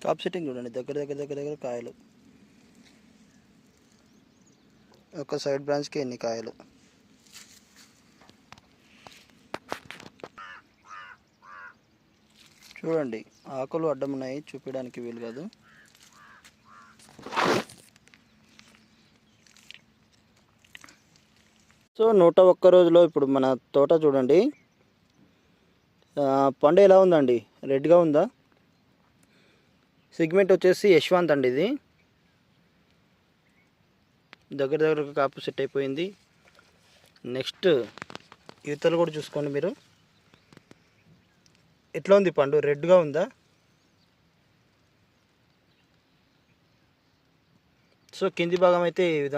Cap setting చూడండి, దగ్గర దగ్గర దగ్గర దగ్గర కాయలు. ఒక సైడ్ బ్రాంచ్కి ఎన్ని కాయలు. చూడండి, ఆకులు అడ్డం ఉన్నాయి, చూపించడానికి వీలు కాదు. సో 101 రోజులో ఇప్పుడు మన తోట చూడండి, పండు ఎలా ఉందండి, రెడ్గా ఉందా. సిగ్మెంట్ వచ్చేసి యశ్వంత్ అండి. ఇది దగ్గర దగ్గర కాపు సెట్ అయిపోయింది. నెక్స్ట్ ఈతలు కూడా చూసుకోండి మీరు, ఎట్లా ఉంది పండు, రెడ్గా ఉందా. సో కింది భాగం అయితే ఈ విధంగా